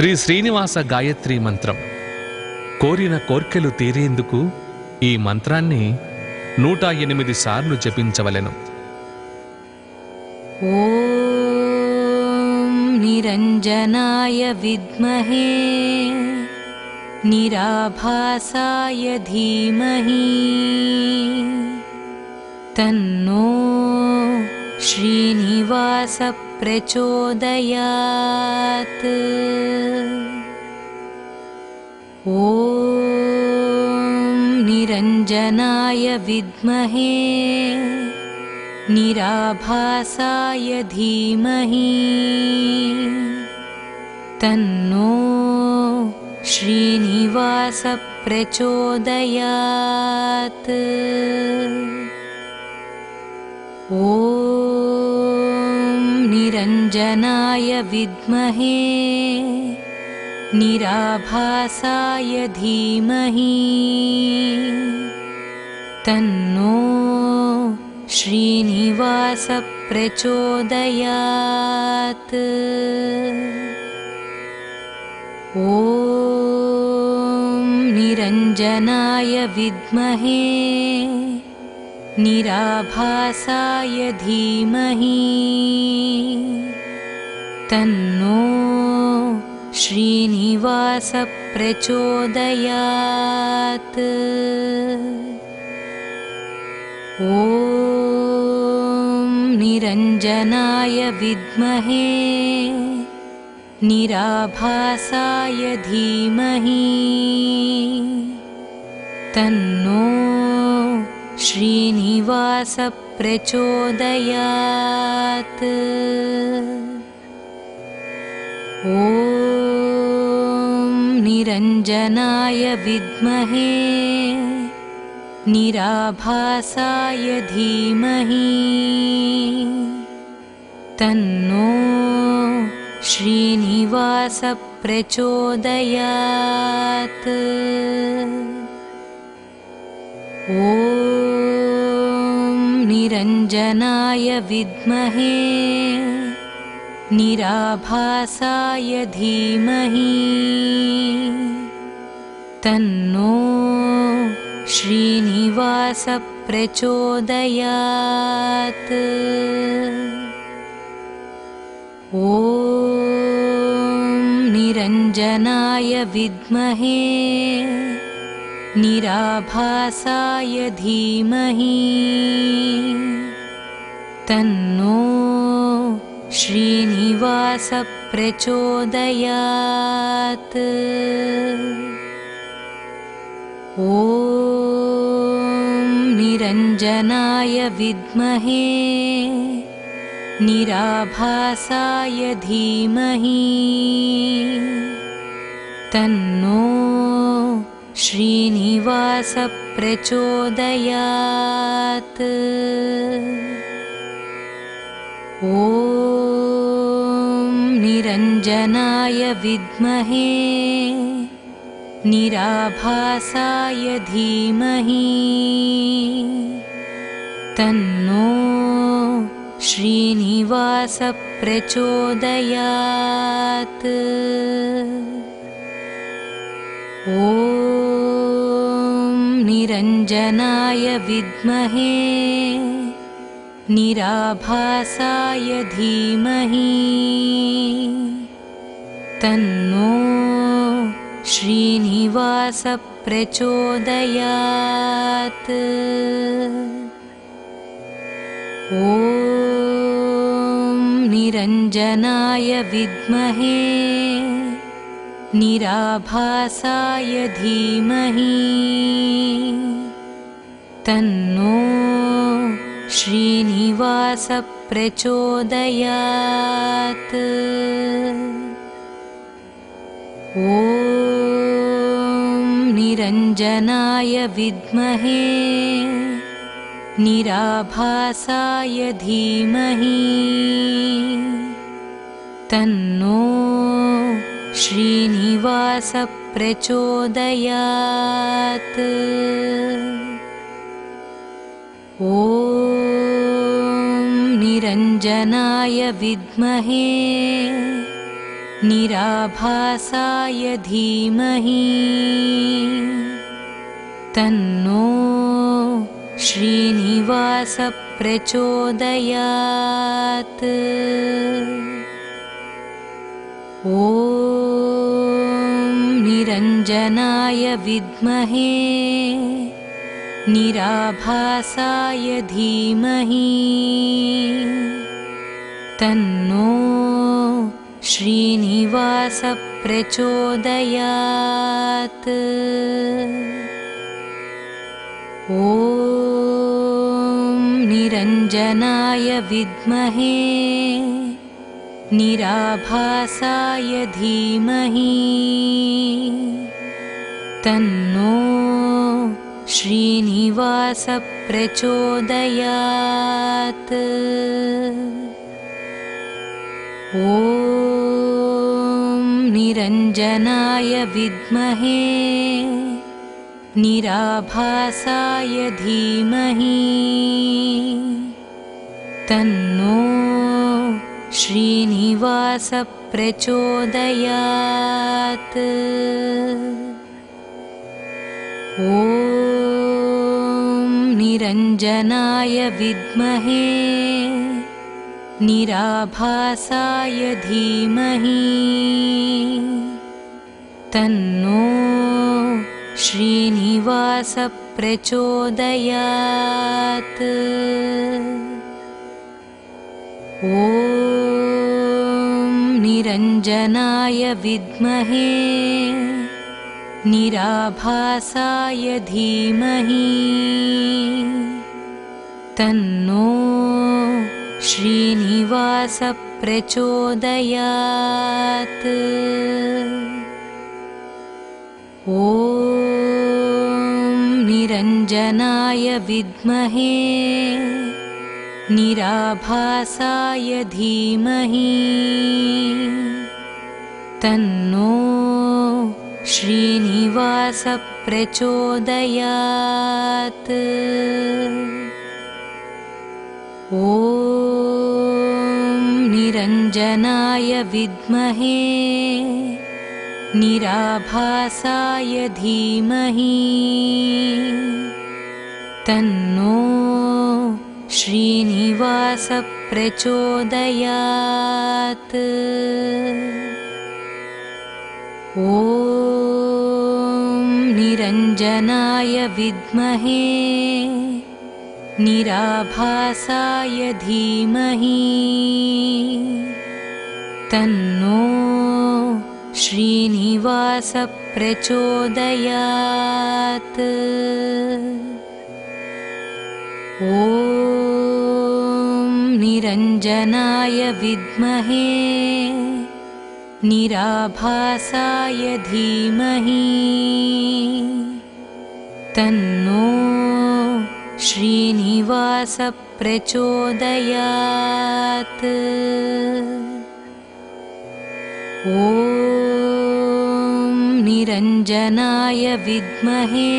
శ్రీ శ్రీనివాస గాయత్రి మంత్రం. కోరిన కోర్కెలు తీరేందుకు ఈ మంత్రాన్ని 108 సార్లు జపించవలెను. ఓం నిరంజనాయ విద్మహే నిరాభాసాయ ధీమహి తన్నో శ్రీనివాస ప్రచోదయాత్. ఓం నిరంజనాయ విద్మహే నిరాభాసాయ ధీమహి తన్నో శ్రీనివాస ప్రచోదయాత్. ఓం నిరంజనాయ విద్మహే నిరాభాసాయ ధీమహి తన్నో శ్రీనివాస ప్రచోదయాత్. ఓం నిరంజనాయ విద్మహే నిరాభాసాయ ధీమహి తన్నో శ్రీనివాస ప్రచోదయాత్. ఓం నిరంజనాయ విద్మహే నిరాభాసాయ ధీమహి తన్నో శ్రీనివాస ప్రచోదయాత్. ఓం నిరంజనాయ విద్మహే నిరాభాసాయ ధీమహి తన్నో శ్రీనివాస ప్రచోదయాత్. ఓం నిరంజనాయ విద్మహే నిరాభాసాయ ధీమహి తన్నో శ్రీనివాస ప్రచోదయాత్. ఓం నిరంజనాయ విద్మహే నిరాభాసాయ ధీమహి తన్నో శ్రీనివాస ప్రచోదయాత్. ఓం నిరంజనాయ విద్మహే నిరాభాసాయ ధీమహి తన్నో శ్రీనివాస ప్రచోదయాత్. ఓం నిరంజనాయ విద్మహే నిరాభాసాయ ధీమహి తన్నో శ్రీనివాస ప్రచోదయాత్. ఓం నిరంజనాయ విద్మహే నిరాభాసాయ ధీమహి తన్నో శ్రీనివాస ప్రచోదయాత్. ఓం నిరంజనాయ విద్మహే నిరాభాసాయ ధీమహి తన్నో శ్రీనివాస ప్రచోదయాత్. ఓం నిరంజనాయ విద్మహే నిరాభాసాయ ధీమహి తన్నో శ్రీనివాస ప్రచోదయాత్. ఓం నిరంజనాయ విద్మహే निराभासाय धीमहि तन्नो श्रीनिवास प्रचोदयात्। ॐ निरञ्जनाय विद्महे निराभासाय धीमहि तन्नो श्रीनिवास प्रचोदयात्। ॐ निरञ्जनाय विद्महे निराभासाय धीमहि तन्नो श्रीनिवास प्रचोदयात्। ॐ निरञ्जनाय विद्महे निराभासाय धीमहि तन्नो श्रीनिवास प्रचोदयात्। ॐ निरञ्जनाय विद्महे निराभासाय धीमहि तन्नो श्रीनिवास प्रचोदयात्। ॐ निरञ्जनाय विद्महे निराभासाय धीमहि तन्नो श्रीनिवास प्रचोदयात्। ॐ निरञ्जनाय विद्महे निराभासाय धीमहि तन्नो श्रीनिवास प्रचोदयात्। ॐ निरञ्जनाय विद्महे निराभासाय धीमहि तन्नो श्रीनिवास प्रचोदयात्। ॐ निरञ्जनाय विद्महे निराभासाय धीमहि तन्नो श्रीनिवास प्रचोदयात्। ॐ निरञ्जनाय विद्महे निराभासाय धीमहि तन्नो श्रीनिवास प्रचोदयात्। ॐ निरञ्जनाय विद्महे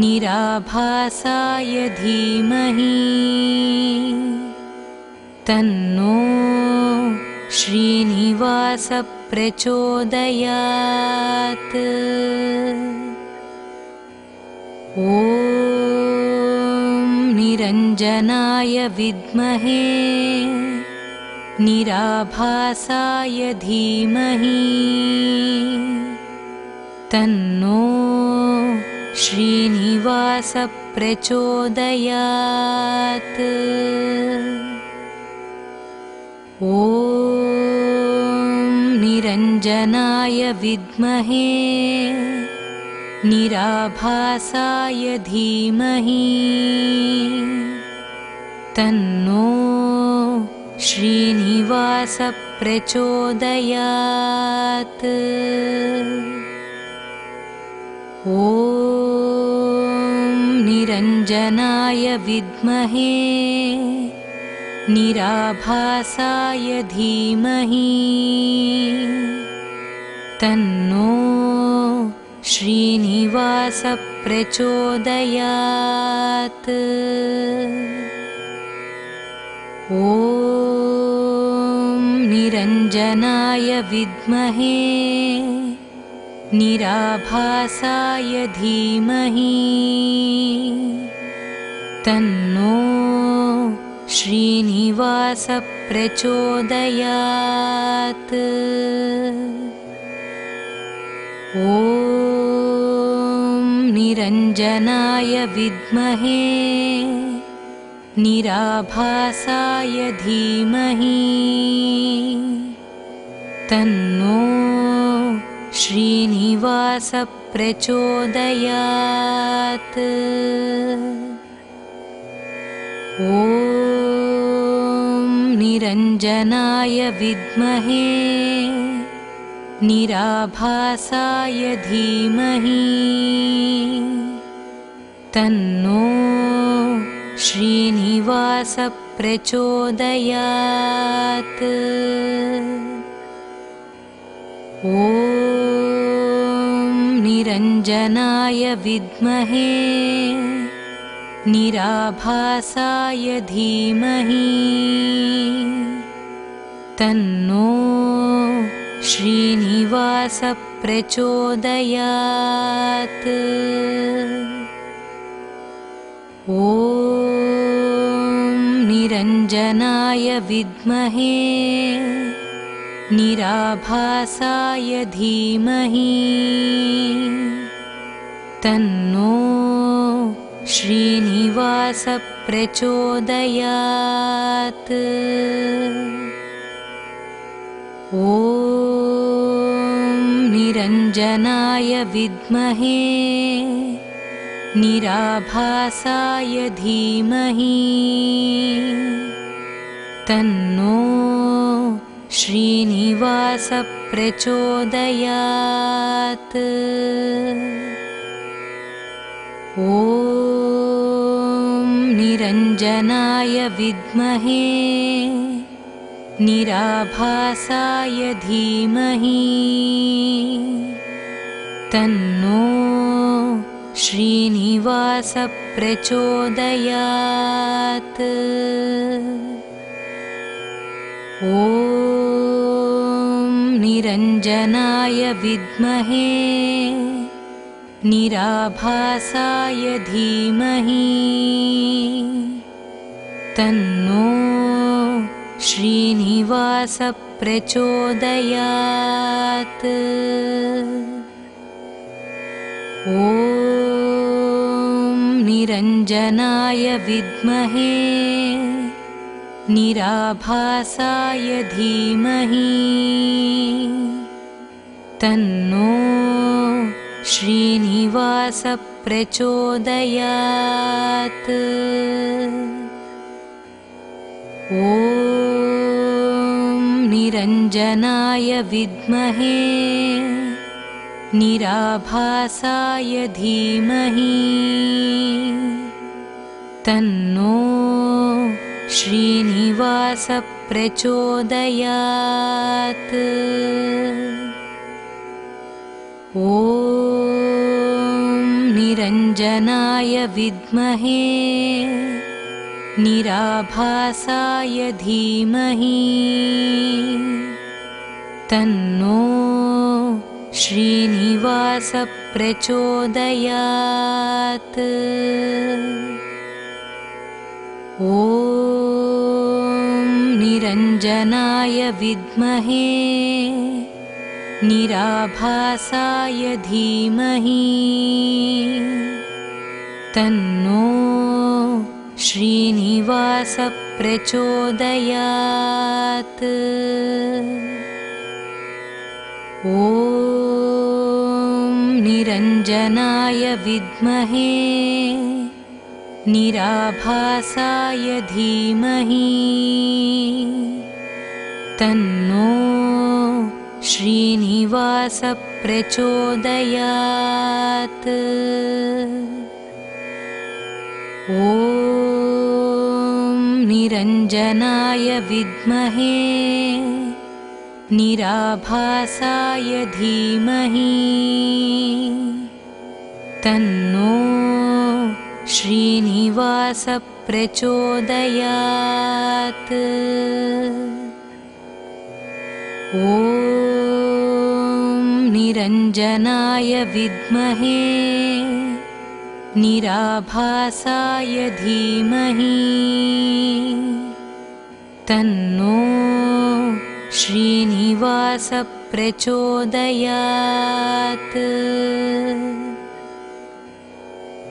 निराभासाय धीमहि तन्नो श्रीनिवास प्रचोदयात्। ॐ निरञ्जनाय विद्महे निराभासाय धीमहि तन्नो श्रीनिवास प्रचोदयात्। ॐ निरञ्जनाय विद्महे निराभासाय धीमहि तन्नो श्रीनिवास प्रचोदयात्। ॐ निरञ्जनाय विद्महे निराभासाय धीमहि तन्नो श्रीनिवास प्रचोदयात्। ॐ निरञ्जनाय विद्महे निराभासाय धीमहि तन्नो श्रीनिवास प्रचोदयात्। ॐ निरञ्जनाय विद्महे निराभासाय धीमहि तन्नो श्रीनिवास प्रचोदयात्। ॐ निरञ्जनाय विद्महे निराभासाय धीमहि तन्नो श्रीनिवास प्रचोदयात्। ॐ निरञ्जनाय विद्महे निराभासाय धीमहि तन्नो श्रीनिवास प्रचोदयात्। ॐ निरञ्जनाय विद्महे निराभासाय धीमहि तन्नो श्रीनिवास प्रचोदयात्। ॐ निरञ्जनाय विद्महे निराभासाय धीमहि तन्नो श्रीनिवास प्रचोदयात्। ॐ निरञ्जनाय विद्महे निराभासाय धीमहि तन्नो श्रीनिवास प्रचोदयात्। ॐ निरञ्जनाय विद्महे निराभासाय धीमहि तन्नो श्रीनिवास प्रचोदयात्। ॐ निरञ्जनाय विद्महे निराभासाय धीमहि तन्नो श्रीनिवास प्रचोदयात्। ॐ निरञ्जनाय विद्महे निराभासाय धीमहि तन्नो श्रीनिवास प्रचोदयात्। ॐ निरञ्जनाय विद्महे निराभासाय धीमहि तन्नो श्रीनिवास प्रचोदयात्। ॐ निरञ्जनाय विद्महे निराभासाय धीमहि तन्नो श्रीनिवास प्रचोदयात्। ॐ निरञ्जनाय विद्महे निराभासाय धीमहि तन्नो श्रीनिवास प्रचोदयात्। ॐ निरञ्जनाय विद्महे निराभासाय धीमहि तन्नो श्रीनिवास प्रचोदयात्। ॐ ॐ निरञ्जनाय विद्महे निराभासाय धीमहि तन्नो श्रीनिवास प्रचोदयात्।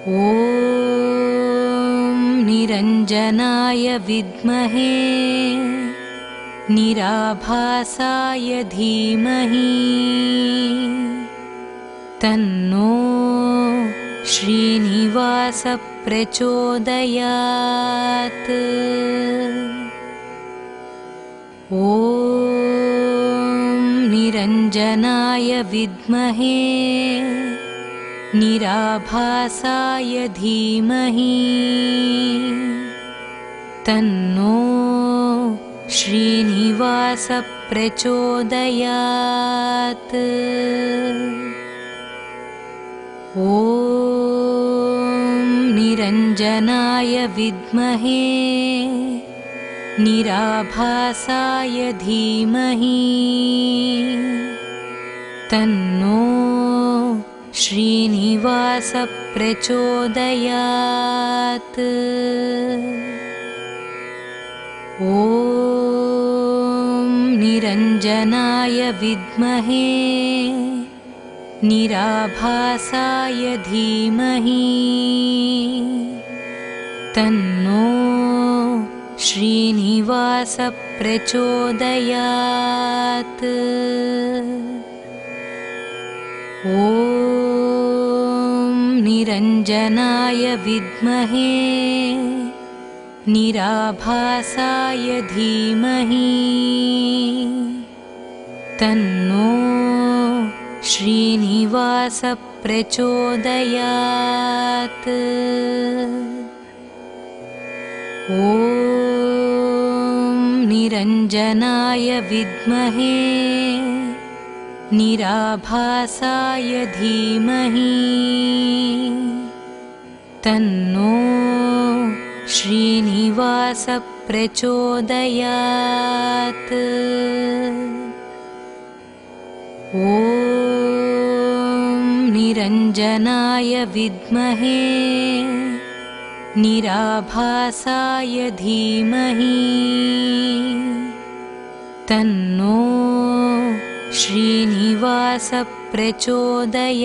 ॐ निरञ्जनाय विद्महे निराभासाय धीमहि तन्नो श्रीनिवास प्रचोदयात्। ॐ निरञ्जनाय विद्महे निराभासाय धीमहि तन्नो श्रीनिवास प्रचोदयात्। ॐ निरञ्जनाय विद्महे निराभासाय धीमहि तन्नो श्रीनिवास प्रचोदयात्। ॐ निरञ्जनाय विद्महे निराभासाय धीमहि तन्नो श्रीनिवास प्रचोदयात्। ॐ निरञ्जनाय विद्महे निराभासाय धीमहि तन्नो श्रीनिवास प्रचोदयात्। ॐ निरञ्जनाय विद्महे निराभासाय धीमहि तन्नो श्रीनिवास प्रचोदयात्। ॐ निरञ्जनाय विद्महे निराभासाय धीमहि तन्नो श्रीनिवास प्रचोदयात्।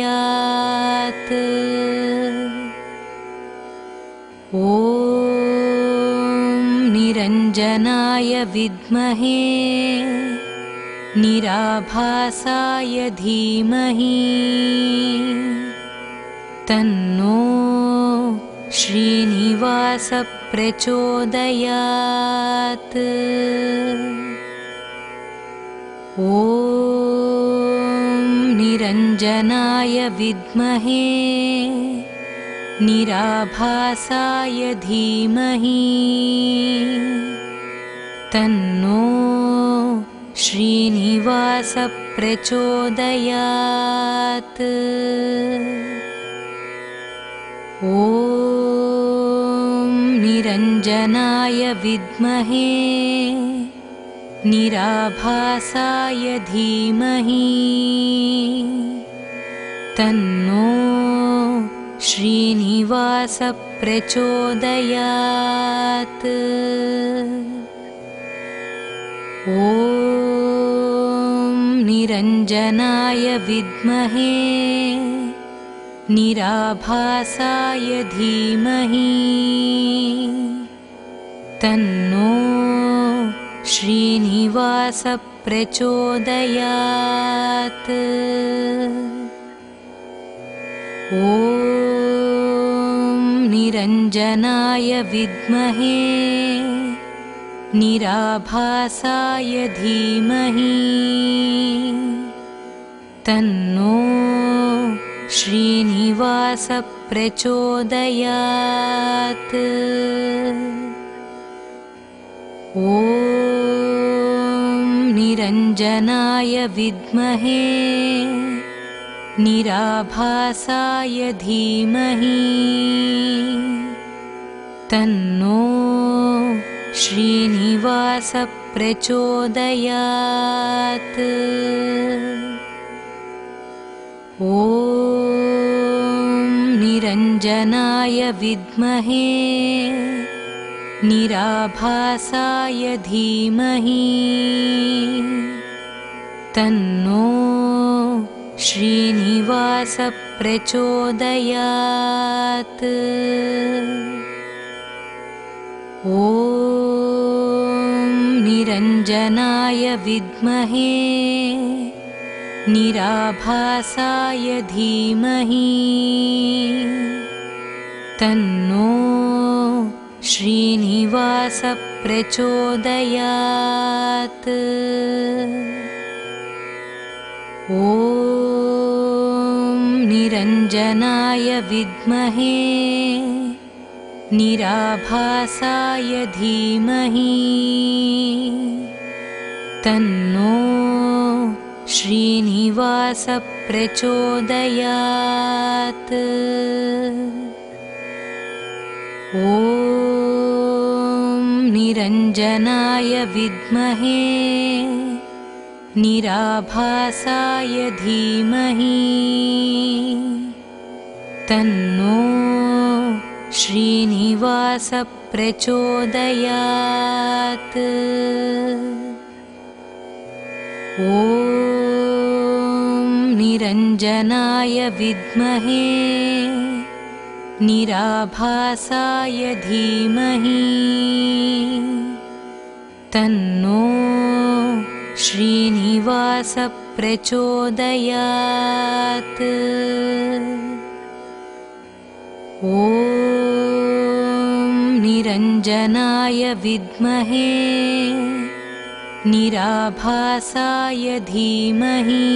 ॐ निरञ्जनाय विद्महे निराभासाय धीमहि तन्नो श्रीनिवास प्रचोदयात्। ॐ निरञ्जनाय विद्महे निराभासाय धीमहि तन्नो श्रीनिवास प्रचोदयात्। ॐ निरञ्जनाय विद्महे निराभासाय धीमहि तन्नो श्रीनिवास प्रचोदयात्। ॐ निरञ्जनाय विद्महे निराभासाय धीमहि तन्नो श्रीनिवास प्रचोदयात्। ॐ निरञ्जनाय विद्महे निराभासाय धीमहि तन्नो श्रीनिवास प्रचोदयात्। ॐ निरञ्जनाय विद्महे निराभासाय धीमहि तन्नो श्रीनिवास प्रचोदयात्। ॐ निरञ्जनाय विद्महे निराभासाय धीमहि तन्नो श्रीनिवास प्रचोदयात्। ॐ निरञ्जनाय विद्महे निराभासाय धीमहि तन्नो श्रीनिवास प्रचोदयात्। ॐ निरञ्जनाय विद्महे निराभासाय धीमहि तन्नो श्रीनिवास प्रचोदयात्। ॐ निरञ्जनाय विद्महे निराभासाय धीमहि तन्नो श्रीनिवास प्रचोदयात्। ॐ निरञ्जनाय विद्महे निराभासाय धीमहि तन्नो श्रीनिवास प्रचोदयात्। ॐ निरञ्जनाय विद्महे निराभासाय धीमहि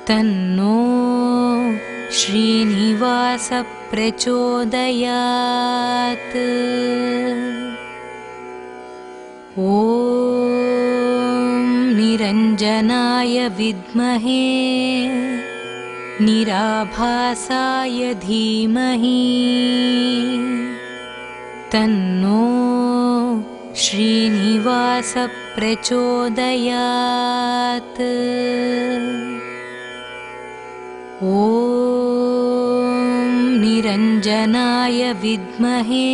तन्नो श्रीनिवास प्रचोदयात्। ॐ निरञ्जनाय विद्महे निराभासाय धीमहि तन्नो श्रीनिवास प्रचोदयात्। ॐ निरञ्जनाय विद्महे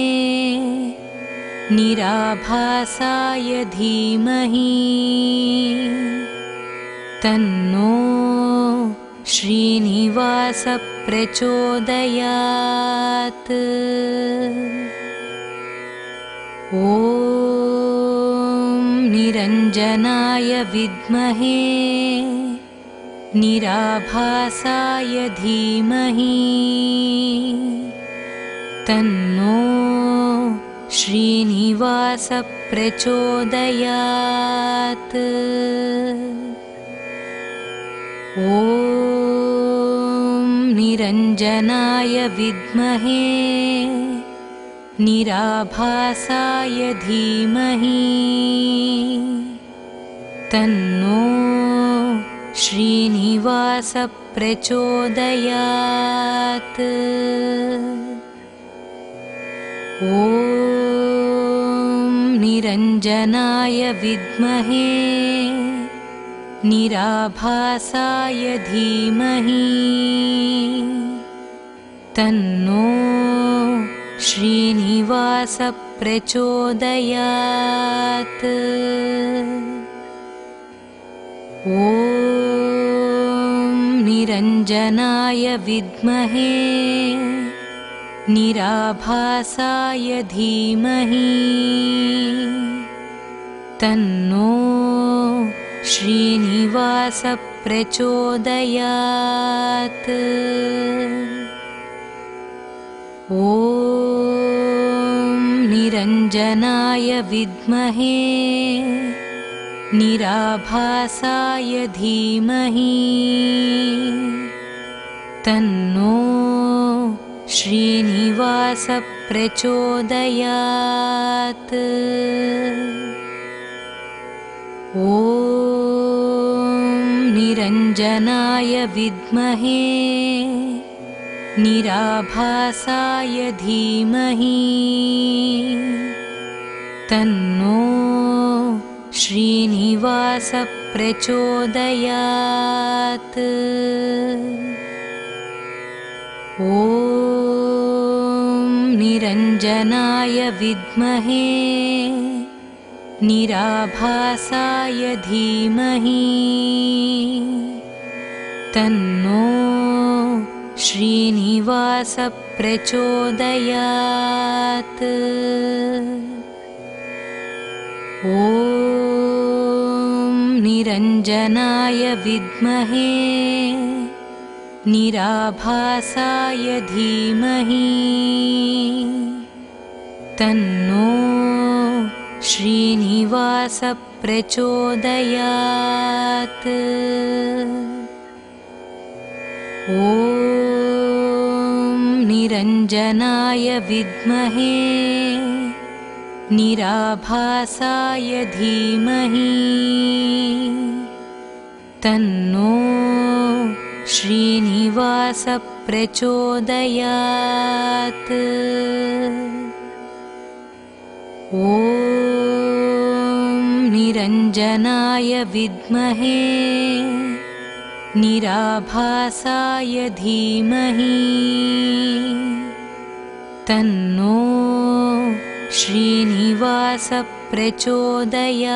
निराभासाय धीमहि तन्नो श्रीनिवास प्रचोदयात्। ॐ निरञ्जनाय विद्महे निराभासाय धीमहि तन्नो श्रीनिवास प्रचोदयात्। ॐ निरञ्जनाय विद्महे निराभासाय धीमहि तन्नो श्रीनिवास प्रचोदयात्। ॐ निरञ्जनाय विद्महे निराभासाय धीमहि तन्नो श्रीनिवास प्रचोदयात्। ॐ निरञ्जनाय विद्महे निराभासाय धीमहि तन्नो श्रीनिवास प्रचोदयात्। ॐ निरञ्जनाय विद्महे निराभासाय धीमहि तन्नो श्रीनिवास प्रचोदयात्। ॐ निरञ्जनाय विद्महे निराभासाय धीमहि तन्नो श्रीनिवास प्रचोदयात्। ॐ निरञ्जनाय विद्महे निराभासाय धीमहि तन्नो श्रीनिवास प्रचोदयात्। ॐ निरञ्जनाय विद्महे निराभासाय धीमहि तन्नो श्रीनिवास प्रचोदयात्। ॐ निरञ्जनाय विद्महे निराभासाय धीमहि तन्नो श्रीनिवास प्रचोदयात्। ॐ निरञ्जनाय विद्महे निराभासाय धीमहि तन्नो श्रीनिवास प्रचोदयात्।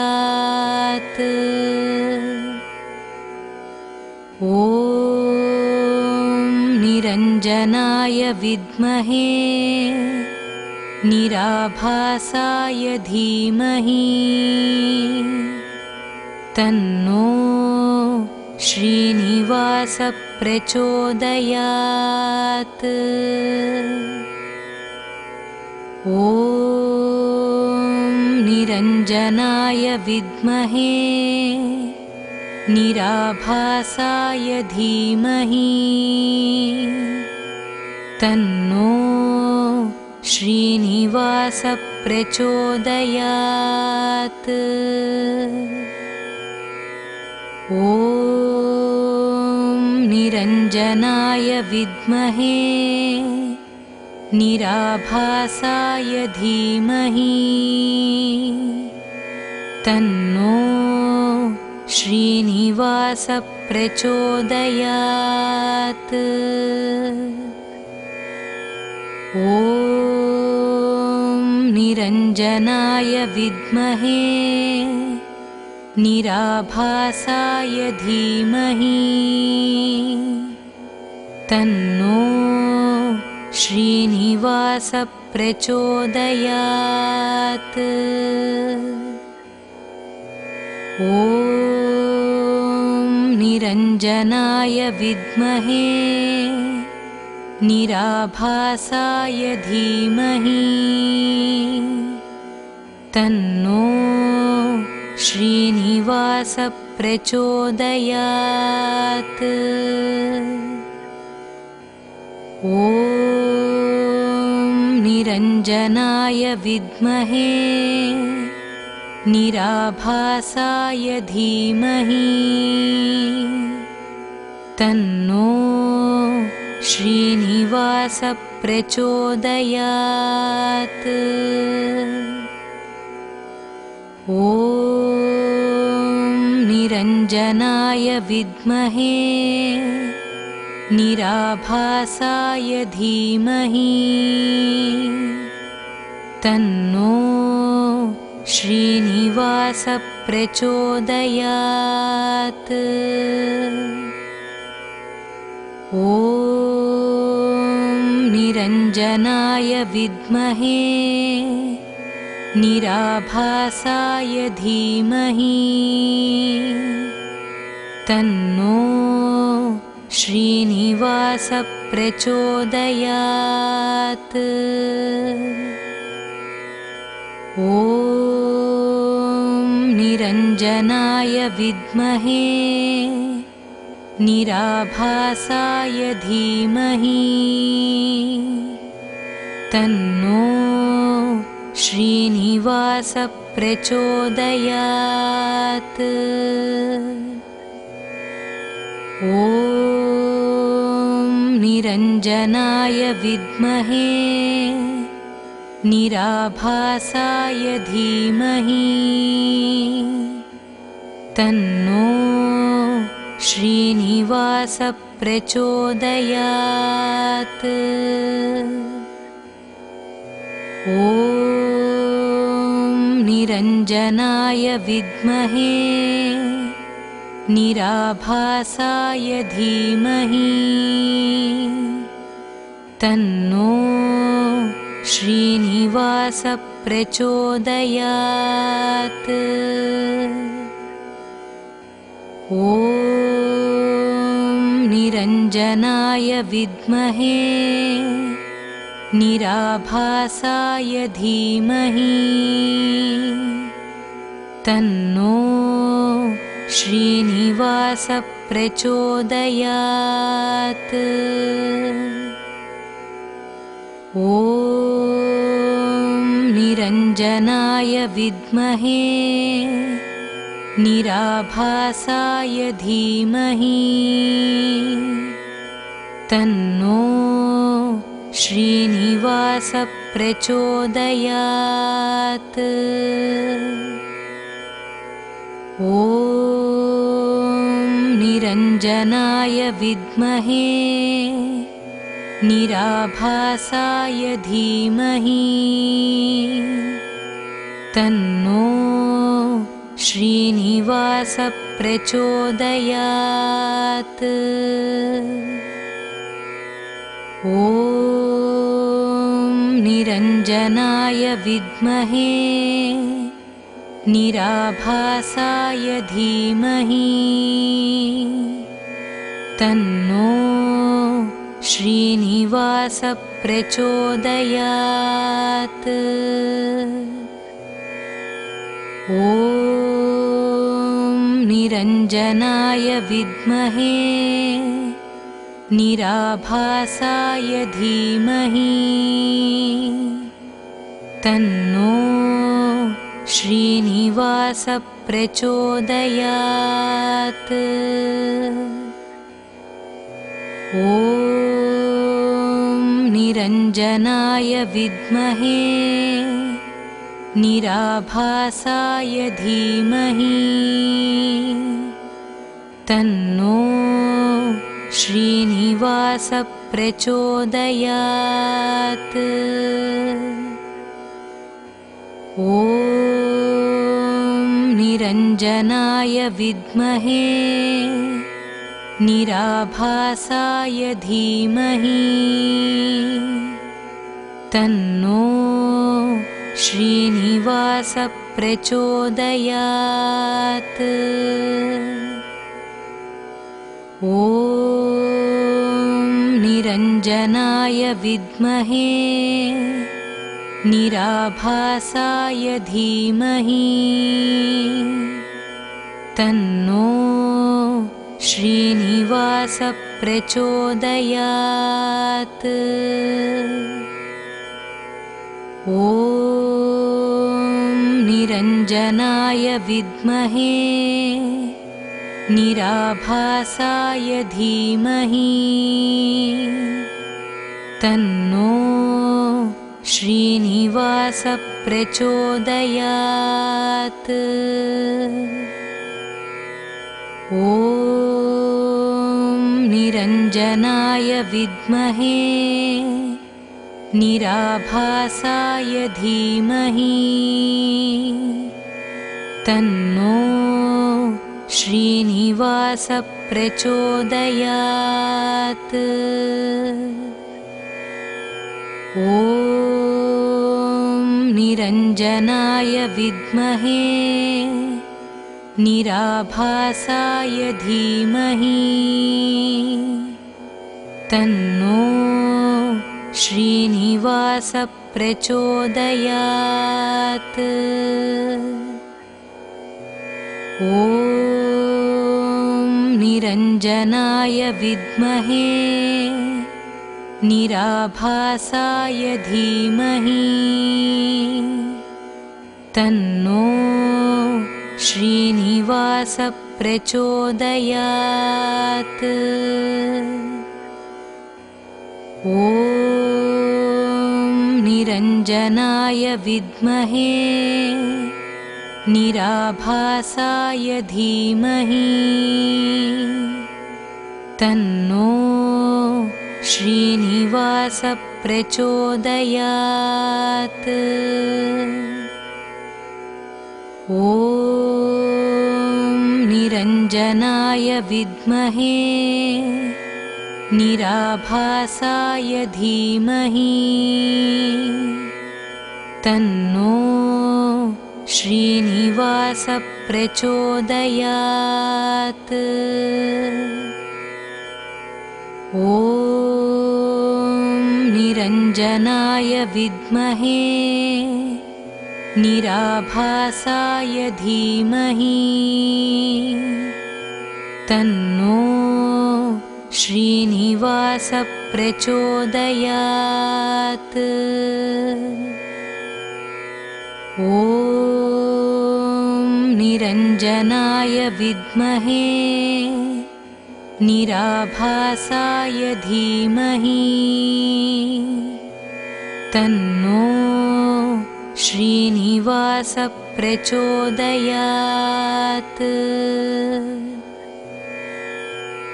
ॐ निरञ्जनाय विद्महे निराभासाय धीमहि तन्नो श्रीनिवास प्रचोदयात्। ॐ निरञ्जनाय विद्महे निराभासाय धीमहि तन्नो श्रीनिवास प्रचोदयात्। ॐ निरञ्जनाय विद्महे निराभासाय धीमहि तन्नो श्रीनिवास प्रचोदयात्। ॐ निरञ्जनाय विद्महे निराभासाय धीमहि तन्नो श्रीनिवास प्रचोदयात्। ॐ निरञ्जनाय विद्महे निराभासाय धीमहि तन्नो श्रीनिवास प्रचोदयात्। ॐ निरञ्जनाय विद्महे निराभासाय धीमहि तन्नो श्रीनिवास प्रचोदयात्। ॐ निरञ्जनाय विद्महे निराभासाय धीमहि तन्नो श्रीनिवास प्रचोदयात्। ॐ निरञ्जनाय विद्महे निराभासाय धीमहि तन्नो श्रीनिवास प्रचोदयात्। ॐ निरञ्जनाय विद्महे निराभासाय धीमहि तन्नो श्रीनिवास प्रचोदयात्। ॐ निरञ्जनाय विद्महे निराभासाय धीमहि तन्नो श्रीनिवास प्रचोदयात्। ॐ निरञ्जनाय विद्महे निराभासाय धीमहि तन्नो श्रीनिवास प्रचोदयात्। ॐ निरञ्जनाय विद्महे निराभासाय धीमहि तन्नो श्रीनिवास प्रचोदयात्। ॐ निरञ्जनाय विद्महे निराभासाय धीमहि तन्नो श्रीनिवास प्रचोदयात्। ॐ निरञ्जनाय विद्महे निराभासाय धीमहि तन्नो श्रीनिवास प्रचोदयात्। ॐ निरञ्जनाय विद्महे निराभासाय धीमहि तन्नो श्रीनिवास प्रचोदयात्। ॐ निरञ्जनाय विद्महे निराभासाय धीमहि तन्नो श्रीनिवास प्रचोदयात्। ॐ निरञ्जनाय विद्महे निराभासाय धीमहि तन्नो श्रीनिवास प्रचोदयात्। ॐ निरञ्जनाय विद्महे निराभासाय धीमहि तन्नो श्रीनिवास प्रचोदयात्। ॐ निरञ्जनाय विद्महे निराभासाय धीमहि तन्नो श्रीनिवास प्रचोदयात्। ॐ निरञ्जनाय विद्महे निराभासाय धीमहि तन्नो श्रीनिवास प्रचोदयात्। ॐ निरञ्जनाय विद्महे निराभासाय धीमहि तन्नो श्रीनिवास प्रचोदयात्। ॐ निरञ्जनाय विद्महे निराभासाय धीमहि तन्नो श्रीनिवास प्रचोदयात्। ॐ निरञ्जनाय विद्महे निराभासाय धीमहि तन्नो श्रीनिवास प्रचोदयात्। ॐ ॐ निरञ्जनाय विद्महे निराभासाय धीमहि तन्नो श्रीनिवासः प्रचोदयात्। ॐ निरञ्जनाय विद्महे निराभासाय धीमहि तन्नो श्रीनिवासः प्रचोदयात्। ॐ निरञ्जनाय विद्महे निराभासाय धीमहि तन्नो श्रीनिवासः प्रचोदयात्। ॐ निरञ्जनाय विद्महे निराभासाय धीमहि तन्नो श्रीनिवासः प्रचोदयात्।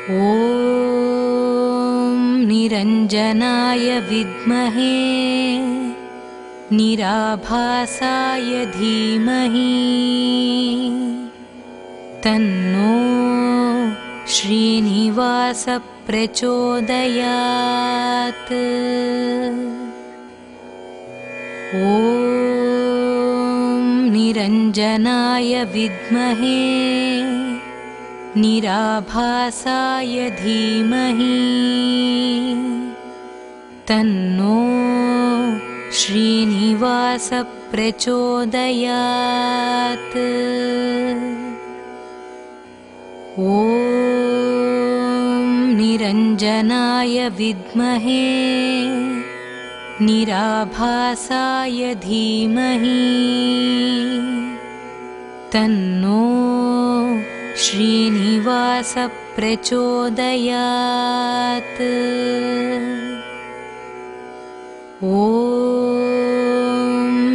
ॐ निरञ्जनाय विद्महे निराभासाय धीमहि तन्नो श्रीनिवासः प्रचोदयात्। ॐ निरञ्जनाय विद्महे निराभासाय धीमहि तन्नो श्रीनिवासः प्रचोदयात्। ॐ निरञ्जनाय विद्महे निराभासाय धीमहि तन्नो श्रीनिवासः प्रचोदयात्। ॐ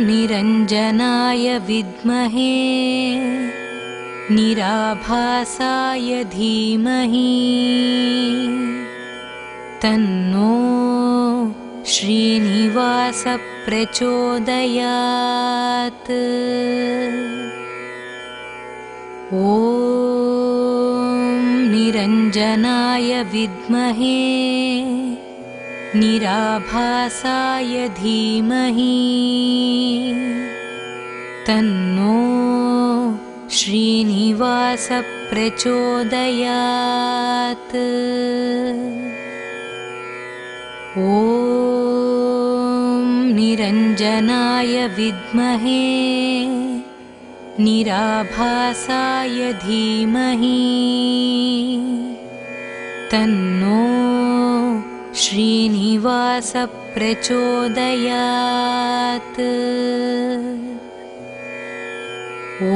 निरञ्जनाय विद्महे निराभासाय धीमहि तन्नो श्रीनिवासः प्रचोदयात्। ॐ निरञ्जनाय विद्महे निराभासाय धीमहि तन्नो श्रीनिवासः प्रचोदयात्। ॐ निरञ्जनाय विद्महे निराभासाय धीमहि तन्नो श्रीनिवासः प्रचोदयात्। ॐ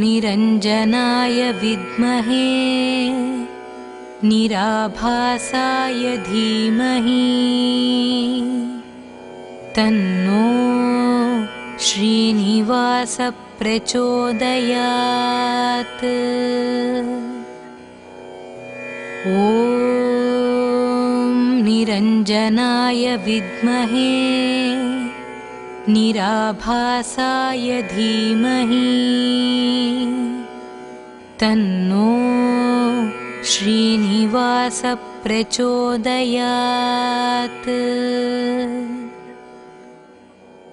निरञ्जनाय विद्महे निराभासाय धीमहि तन्नो श्रीनिवासः प्रचोदयात्। ॐ निरञ्जनाय विद्महे निराभासाय धीमहि तन्नो श्रीनिवासः प्रचोदयात्।